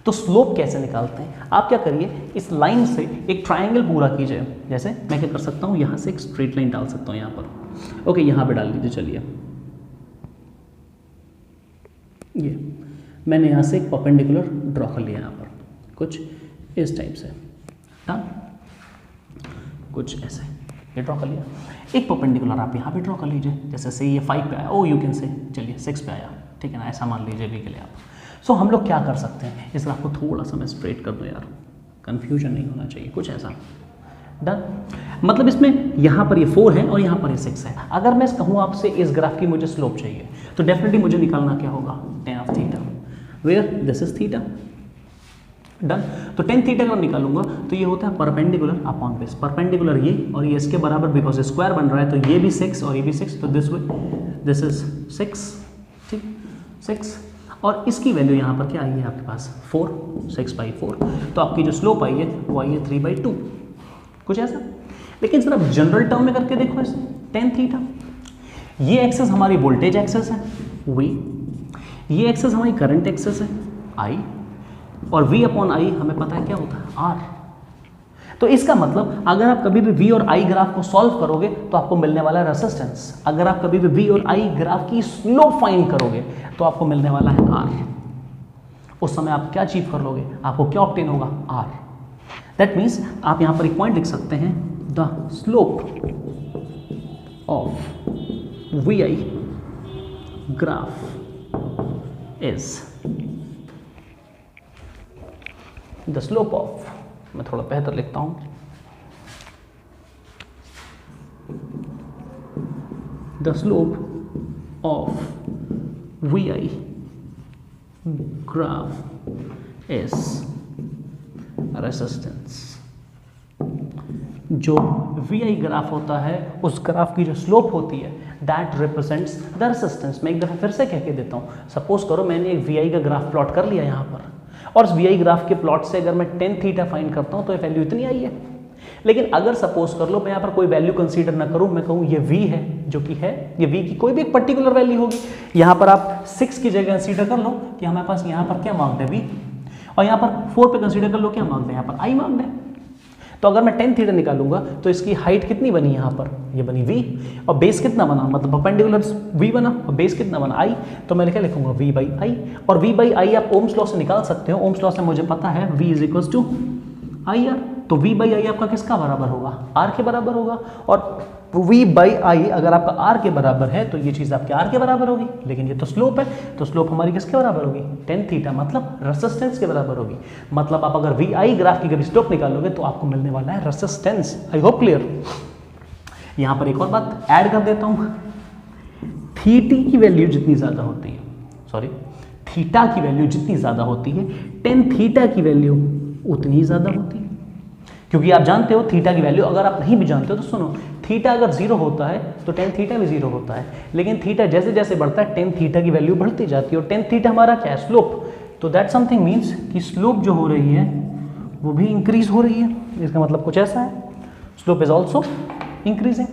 तो स्लोप कैसे निकालते हैं, आप क्या करिए, इस लाइन से एक ट्रायंगल पूरा कीजिए। जैसे मैं क्या कर सकता हूँ, यहाँ से एक स्ट्रेट लाइन डाल सकता हूँ यहाँ पर, ओके यहाँ पे डाल दीजिए। चलिए ये मैंने यहाँ से एक परपेंडिकुलर ड्रॉ कर लिया यहाँ पर, कुछ इस टाइप से, डन, कुछ ऐसे ये ड्रॉ कर लिया। एक परपेंडिकुलर आप यहाँ पे ड्रॉ कर लीजिए, जैसे से ये 5 पे आया, ओ यू कैन से, चलिए 6 पे आया, ठीक है ना, ऐसा मान लीजिए अभी के लिए आप। सो हम लोग क्या कर सकते हैं, इस ग्राफ को थोड़ा सा मैं स्ट्रेट कर दूं यार, कंफ्यूजन नहीं होना चाहिए, कुछ ऐसा, डन। मतलब इसमें यहाँ पर ये 4 है और यहाँ पर ये 6 है। अगर मैं कहूँ आपसे इस ग्राफ की मुझे स्लोप चाहिए तो डेफिनेटली मुझे निकालना क्या होगा, tan of theta, where this is theta. Done. तो tan थीटा अगर निकालूंगा तो ये होता है परपेंडिकुलर अपॉन बेस, परपेंडिकुलर ये और ये इसके बराबर, बिकॉज स्क्वायर बन रहा है तो ये भी 6 और ये भी 6, तो दिस वे दिस इज 6, ठीक 6, और इसकी वैल्यू यहाँ पर क्या आई है आपके पास 4, 6/4, तो आपकी जो स्लोप आई है वो आई है 3/2, कुछ ऐसा। लेकिन सर आप जनरल टर्म में करके देखो इसे, tan थीटा, ये एक्सेस हमारी वोल्टेज एक्सेस है V, ये एक्सेस हमारी करंट एक्सेस है I, और V अपॉन I हमें पता है क्या होता है R। तो इसका मतलब अगर आप कभी भी V और I ग्राफ को सॉल्व करोगे तो आपको मिलने वाला है रेसिस्टेंस, अगर आप कभी भी V और I ग्राफ की स्लोप फाइंड करोगे तो आपको मिलने वाला है R। उस समय आप क्या अचीव कर लोगे, आपको क्या ऑब्टेन होगा R। दैट मीन्स आप यहाँ पर एक पॉइंट लिख सकते हैं, the slope of VI graph is the slope of, मैं थोड़ा बेहतर लिखता हूं, the slope of VI graph is resistance. जो VI ग्राफ होता है उस ग्राफ की जो स्लोप होती है दैट रिप्रेजेंट्स द रेसिस्टेंस। मैं एक दफ़ा फिर से कह के देता हूँ, सपोज करो मैंने एक VI का ग्राफ प्लॉट कर लिया यहाँ पर, और इस VI ग्राफ के प्लॉट से अगर मैं tan थीटा फाइंड करता हूँ तो ये वैल्यू इतनी आई है। लेकिन अगर सपोज कर लो मैं यहाँ पर कोई वैल्यू कंसीडर ना करूँ, मैं कहूँ ये V है जो कि है, ये V की कोई भी एक पर्टिकुलर वैल्यू होगी, यहाँ पर आप 6 की जगह कंसीडर कर लो कि हमारे पास यहाँ पर क्या मार्क्ड है V, और यहाँ पर 4 पे कंसीडर कर लो क्या मार्क्ड है, यहाँ पर I मार्क्ड है। तो अगर मैं tan थीटा निकालूंगा तो इसकी हाइट कितनी बनी यहाँ पर, ये बनी V, और बेस कितना बना, मतलब परपेंडिकुलर V बना, और बेस कितना बना I, तो मैं क्या लिखूंगा V/I, और V/I आप ओम्स लॉ से निकाल सकते हो। ओम्स लॉ से मुझे पता है V इज टू IR, तो V/I आपका किसका बराबर होगा, R के बराबर होगा, और V/I अगर आपका R के बराबर है तो ये चीज़ आपके R के बराबर होगी। लेकिन ये तो स्लोप है, तो स्लोप हमारी किसके बराबर होगी, tan थीटा, मतलब रेसिस्टेंस के बराबर होगी। मतलब आप अगर VI ग्राफ की कभी स्लोप निकालोगे तो आपको मिलने वाला है रेसिस्टेंस। I hope clear. यहाँ पर एक और बात ऐड कर देता हूँ, थीटी की वैल्यू जितनी ज़्यादा होती है, सॉरी थीटा की वैल्यू जितनी ज़्यादा होती है tan थीटा की वैल्यू उतनी ही ज़्यादा होती है। क्योंकि आप जानते हो थीटा की वैल्यू, अगर आप नहीं भी जानते हो तो सुनो, थीटा अगर 0 होता है तो tan थीटा भी 0 होता है, लेकिन थीटा जैसे जैसे बढ़ता है tan थीटा की वैल्यू बढ़ती जाती है, और tan थीटा हमारा क्या है, स्लोप। तो दैट समथिंग मीन्स कि स्लोप जो हो रही है वो भी इंक्रीज हो रही है। इसका मतलब कुछ ऐसा है, स्लोप इज ऑल्सो इंक्रीजिंग,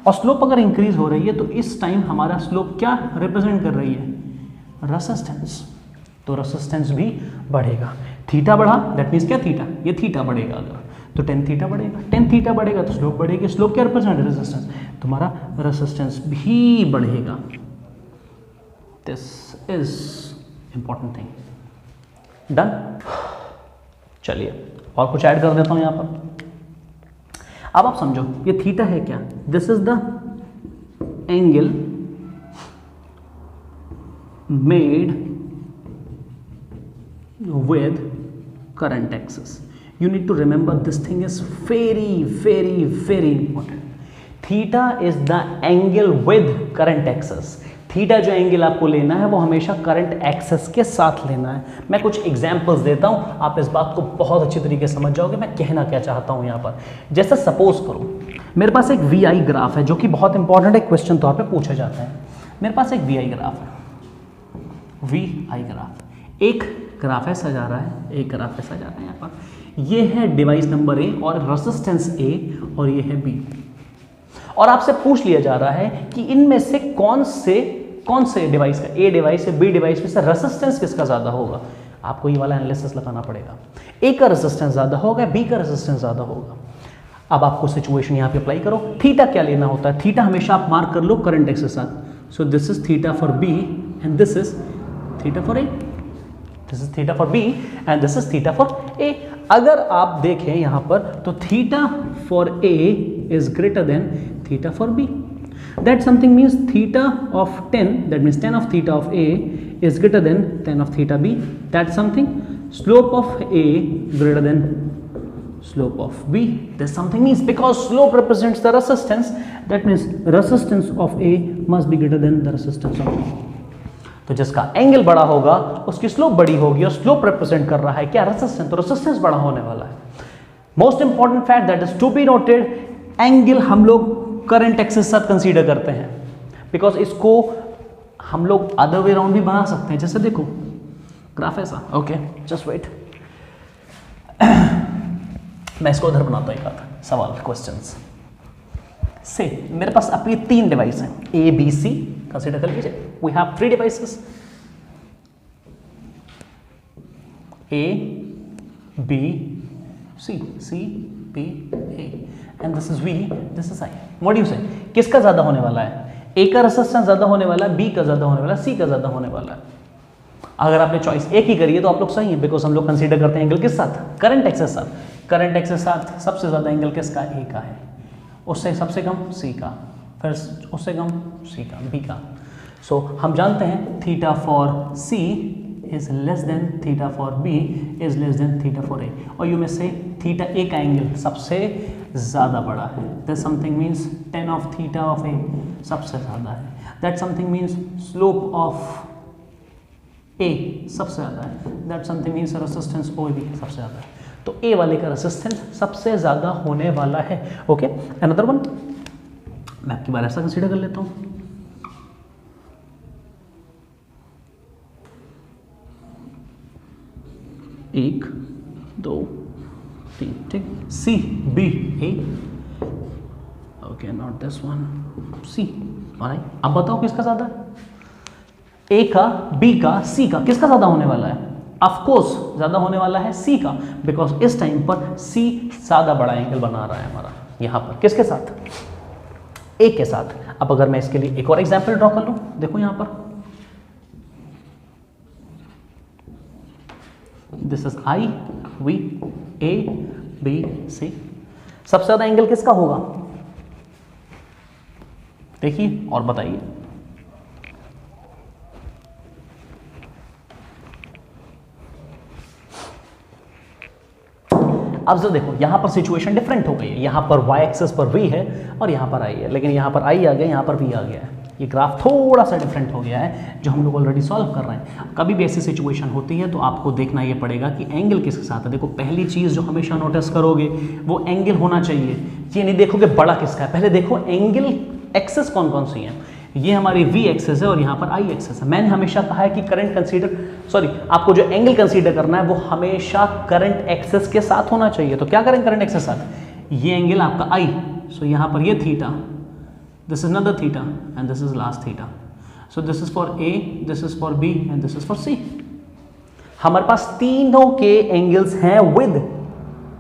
और स्लोप अगर इंक्रीज हो रही है तो इस टाइम हमारा स्लोप क्या रिप्रेजेंट कर रही है, रेसिस्टेंस। तो रेसिस्टेंस भी बढ़ेगा, थीटा बढ़ा दैट मीन्स क्या, थीटा, ये थीटा बढ़ेगा अगर तो tan थीटा बढ़ेगा, tan थीटा बढ़ेगा तो स्लोप बढ़ेगी, स्लोप क्या रिप्रेजेंट, रेजिस्टेंस, तुम्हारा रेजिस्टेंस भी बढ़ेगा। This is important thing. Done. चलिए और कुछ ऐड कर देता हूं यहां पर। अब आप समझो ये थीटा है क्या, this is the angle made with current axis. You need to remember this thing is very important. Theta is the angle with current axis. Theta जो एंगल आपको लेना है वो हमेशा करंट एक्सेस के साथ लेना है। मैं कुछ एग्जांपल्स देता हूं, आप इस बात को बहुत अच्छी तरीके से समझ जाओगे मैं कहना क्या चाहता हूं यहाँ पर। जैसे सपोज करो मेरे पास एक VI ग्राफ है जो कि बहुत इंपॉर्टेंट है, क्वेश्चन तौर पे पूछा जाता है। मेरे पास एक VI ग्राफ है, VI ग्राफ, एक ग्राफ ऐसा जा रहा है, एक ग्राफ ऐसा जा रहा है यहाँ पर। ये है डिवाइस नंबर A और रेजिस्टेंस A, और ये है B, और आपसे पूछ लिया जा रहा है कि इनमें से कौन से डिवाइस का, A डिवाइस से B डिवाइस में से रेजिस्टेंस किसका ज़्यादा होगा। आपको ये वाला एनालिसिस लगाना पड़ेगा, A का रेजिस्टेंस ज़्यादा होगा, B का रेजिस्टेंस ज़्यादा होगा। अब आपको सिचुएशन यहाँ पे अप्लाई करो, थीटा क्या लेना होता है, थीटा हमेशा आप मार्क कर लो करंट एक्सेस के साथ। So this is theta for B and this is theta for A, this is theta for B and this is theta for A। अगर आप देखें यहाँ पर तो theta for A is greater than theta for B, that something means theta of 10, that means tan of theta of A is greater than tan of theta B, that something slope of A greater than slope of V. This something means because slope represents the resistance, that means resistance of A must be greater than the resistance of B. तो जिसका angle बड़ा होगा उसकी slope बड़ी होगी, और slope represent कर रहा है क्या, रेजिस्टेंस, तो रेजिस्टेंस बड़ा होने वाला है. Most important fact that is to be noted, angle हम लोग करंट एक्सिस के साथ कंसीडर करते हैं, बिकॉज इसको हम लोग अदर वे राउंड भी बना सकते हैं. जैसे देखो ग्राफ ऐसा, ओके जस्ट वेट, मैं इसको उधर बनाता हूँ. एक आधा सवाल, क्वेश्चंस से मेरे पास अपनी 3 डिवाइस हैं, ए बी सी कंसीडर कर लीजिए. We have 3 devices, A B C, C B A, and this is V, this is I. What do you say, किसका ज्यादा होने वाला है, ए का रेजिस्टेंस ज्यादा होने वाला है, बी का ज्यादा होने वाला है, सी का ज्यादा होने वाला है. अगर आपने चॉइस एक ही करी है तो आप लोग सही है, बिकॉज हम लोग कंसीडर करते हैं एंगल किस साथ, करंट एक्सिस साथ. करंट एक्सिस साथ सबसे ज्यादा एंगल किसका, ए का है, उससे सबसे कम सी का, फिर उससे कम सी का, बी का. सो हम जानते हैं theta for C is less than theta for B is less than theta for A, और यू में से थीटा ए का एंगल सबसे ज़्यादा बड़ा है. That something means tan of theta of A सबसे ज़्यादा है. That something means slope of A सबसे ज़्यादा है. That something means resistance of B सबसे ज़्यादा है. तो ए वाले का रेजिस्टेंस सबसे ज़्यादा होने वाला है. ओके, अनदर वन मैं आपकी बार ऐसा कंसीडर कर लेता हूँ. एक, दो, तीन, ठीक. C B A, okay not this one, C. अब बताओ किसका ज़्यादा है, ए का, बी का, सी का, किसका ज़्यादा होने वाला है. ऑफ कोर्स ज़्यादा होने वाला है सी का, बिकॉज इस टाइम पर सी ज़्यादा बड़ा एंगल बना रहा है हमारा यहाँ पर. किसके साथ, ए के साथ. अब अगर मैं इसके लिए एक और एग्जाम्पल ड्रॉ कर लूँ, देखो यहाँ पर this is I V A B C. सबसे ज़्यादा एंगल किसका होगा, देखिए और बताइए. अब जरा देखो यहाँ पर सिचुएशन डिफरेंट हो गई है. यहाँ पर y एक्सिस पर v है और यहाँ पर i है, लेकिन यहाँ पर i आ गया, यहाँ पर v आ गया है. ये ग्राफ थोड़ा सा डिफरेंट हो गया है जो हम लोग ऑलरेडी सॉल्व कर रहे हैं. कभी भी ऐसी सिचुएशन होती है तो आपको देखना ये पड़ेगा कि एंगल किसके साथ है. देखो पहली चीज़ जो हमेशा नोटिस करोगे वो एंगल होना चाहिए. ये नहीं देखोगे बड़ा किसका है, पहले देखो एंगल एक्सिस कौन कौन सी हैं. ये हमारी v एक्सिस है और यहाँ पर i एक्सिस है. मैंने हमेशा कहा है कि करंट कंसीडर, सॉरी आपको जो एंगल कंसीडर करना है वो हमेशा करंट एक्सिस के साथ होना चाहिए. तो क्या करें करंट एक्सिस साथ, ये एंगल आपका i, सो यहाँ पर ये theta, this is another theta and this is last theta. So this is for a, this is for b and this is for c. हमारे पास तीनों के एंगल्स हैं विद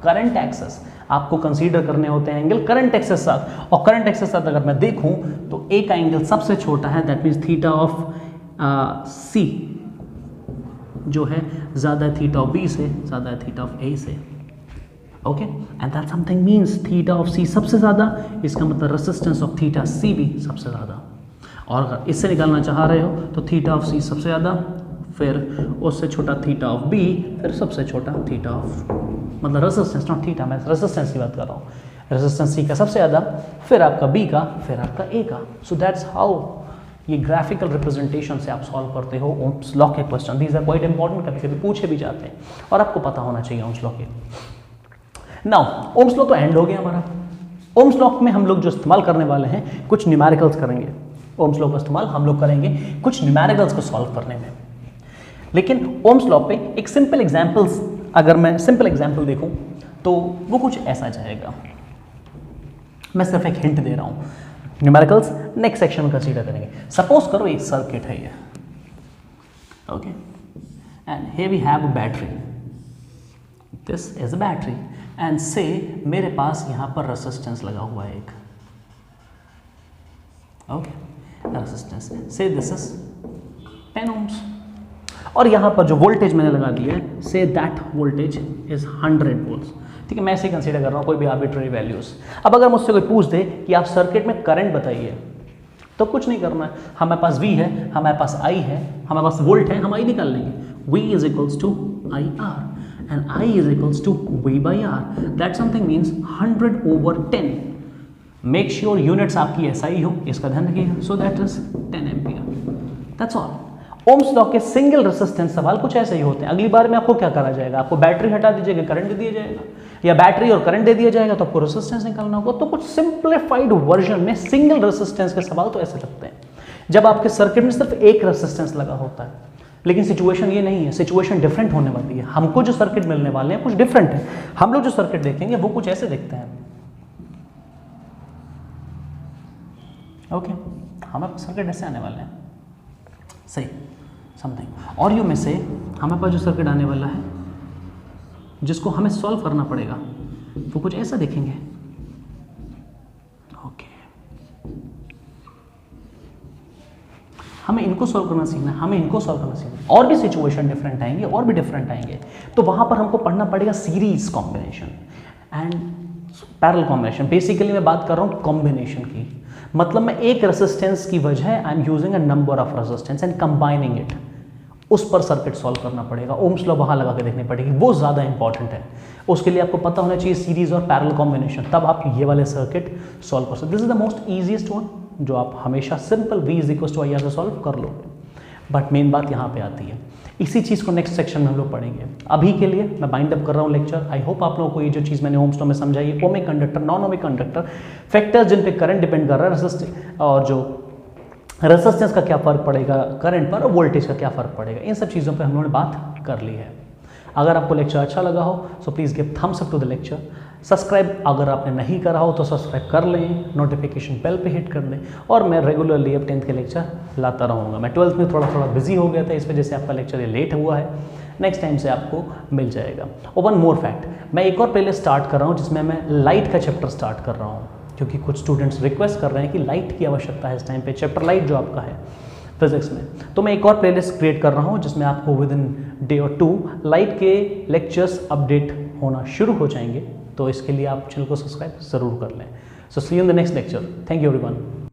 करंट एक्सिस. आपको कंसीडर करने होते हैं एंगल करंट एक्सिस साथ, और करंट एक्सिस साथ अगर मैं देखूं तो ए का एंगल सबसे छोटा है, दैट मीन्स थीटा ऑफ सी जो है ज़्यादा है थीटा ऑफ बी से, ज़्यादा है थीटा ऑफ ए से. Okay, and that something means theta of C सबसे ज़्यादा, इसका मतलब रेजिस्टेंस ऑफ थीटा सी भी सबसे ज़्यादा. और अगर इससे निकालना चाह रहे हो तो थीटा ऑफ सी सबसे ज़्यादा, फिर उससे छोटा थीटा ऑफ बी, फिर सबसे छोटा थीटा ऑफ, मतलब रेजिस्टेंस नॉट थीटा, मैं रेजिस्टेंस की बात कर रहा हूँ. रेजिस्टेंस सी का सबसे ज़्यादा, फिर आपका बी का, फिर आपका ए का. सो दैट्स हाउ ये ग्राफिकल रिप्रेजेंटेशन से आप सॉल्व करते हो ओम्स लॉ के question. These are quite important, कभी कभी पूछे भी जाते हैं और आपको पता होना चाहिए ओम्स लॉ के. नाउ ओम्स लॉ तो एंड हो गया हमारा. ओम्स लॉ में हम लोग जो इस्तेमाल करने वाले हैं कुछ न्यूमेरिकल्स करेंगे. ओम्स लॉ का इस्तेमाल हम लोग करेंगे कुछ न्यूमेरिकल्स को सॉल्व करने में. लेकिन ओम्स लॉ पे एक सिंपल एग्जाम्पल्स, अगर मैं सिंपल एग्जाम्पल देखूं तो वो कुछ ऐसा जाएगा. मैं सिर्फ एक हिंट दे रहा हूं, न्यूमेरिकल्स नेक्स्ट सेक्शन में कंसीडर करेंगे. सपोज करो एक सर्किट है ये, okay, and here we have a battery, this is a battery, and say मेरे पास यहाँ पर रेजिस्टेंस लगा हुआ है एक, ओके, रेजिस्टेंस से दिस इज 10 ohms, और यहाँ पर जो वोल्टेज मैंने लगा दिया है say that voltage is 100 volts. ठीक है, मैं ऐसे कंसीडर कर रहा हूँ कोई भी आर्बिट्ररी वैल्यूज. अब अगर मुझसे कोई पूछ दे कि आप सर्किट में करंट बताइए, तो कुछ नहीं करना है, हमारे पास V है, हमारे पास I है, हमारे पास वोल्ट है, हम I निकाल लेंगे. V is equals to I R, and I is equals to V by R. That something means 100/10. Make sure units आपकी SI हो, इसका ध्यान रखिएगा. So that is 10 ampere. That's all. Ohms law के सिंगल रेसिस्टेंस सवाल कुछ ऐसे ही होते हैं. अगली बार में आपको क्या करा जाएगा, आपको बैटरी हटा दीजिएगा, करंट दे दिया जाएगा, या बैटरी और करंट दे दिया जाएगा तो आपको रेसिस्टेंस निकालना होगा. तो कुछ सिंप्लीफाइड वर्जन में सिंगल रेसिस्टेंस के सवाल तो ऐसे लगते हैं जब आपके सर्किट में सिर्फ एक रेसिस्टेंस लगा होता है. लेकिन सिचुएशन ये नहीं है, सिचुएशन डिफरेंट होने वाली है. हमको जो सर्किट मिलने वाले हैं कुछ डिफरेंट है. हम लोग जो सर्किट देखेंगे वो कुछ ऐसे देखते हैं. ओके, हमारे सर्किट ऐसे आने वाले हैं. सही समथिंग. और यू में से हमारे पास जो सर्किट आने वाला है जिसको हमें सॉल्व करना पड़ेगा वो कुछ ऐसा देखेंगे. ओके, हमें इनको सॉल्व करना सीखना है, हमें इनको सॉल्व करना सीखना है. और भी सिचुएशन डिफरेंट आएंगे, और भी डिफरेंट आएंगे, तो वहां पर हमको पढ़ना पड़ेगा series combination and parallel combination. Basically मैं बात कर रहा हूं कॉम्बिनेशन की. मतलब मैं एक रेसिस्टेंस की वजह I am using a number of resistance and combining it. उस पर सर्किट सॉल्व करना पड़ेगा. ओम्स लॉ वहां लगा के देखनी पड़ेगी, वो ज़्यादा इंपॉर्टेंट है. उसके लिए आपको पता होना चाहिए सीरीज और पैरेलल कॉम्बिनेशन, तब आप ये वाले सर्किट सॉल्व कर सकते. This is the most easiest one जो आप हमेशा simple V is equal to IR से सॉल्व कर लो. बट मेन बात यहाँ पे आती है. इसी चीज़ को नेक्स्ट सेक्शन में हम लोग पढ़ेंगे. अभी के लिए मैं बाइंड अप कर रहा हूँ लेक्चर. आई होप आप लोगों को ये जो चीज़ मैंने ओम्स लॉ में समझाई है, ohmic conductor, non ohmic conductor, factors जिन पे करंट डिपेंड कर रहा है, रेसिस्टेंस और जो रेसिस्टेंस का क्या फ़र्क पड़ेगा करंट पर, और वोल्टेज का क्या फ़र्क पड़ेगा, इन सब चीज़ों पर हम लोगों ने बात कर ली है. अगर आपको लेक्चर अच्छा लगा हो so please give thumbs up to the lecture. Subscribe अगर आपने नहीं करा हो तो सब्सक्राइब कर लें, नोटिफिकेशन बेल पे हिट कर दें. और मैं रेगुलरली अब 10th के लेक्चर लाता रहूँगा. मैं 12th में थोड़ा बिजी हो गया था, इस वजह से आपका लेक्चर ये लेट हुआ है. नेक्स्ट टाइम से आपको मिल जाएगा. और वन मोर फैक्ट, मैं एक और प्लेलिस्ट स्टार्ट कर रहा हूँ जिसमें मैं लाइट का चैप्टर स्टार्ट कर रहा हूँ, क्योंकि कुछ स्टूडेंट्स रिक्वेस्ट कर रहे हैं कि लाइट की आवश्यकता है इस टाइम पे, चैप्टर लाइट जो आपका है फिजिक्स में. तो मैं एक और प्लेलिस्ट क्रिएट कर रहा हूँ जिसमें आपको विद इन डे और 2 लाइट के लेक्चर्स अपडेट होना शुरू हो जाएंगे. तो इसके लिए आप चैनल को सब्सक्राइब ज़रूर कर लें. So see you in the next lecture. Thank you everyone.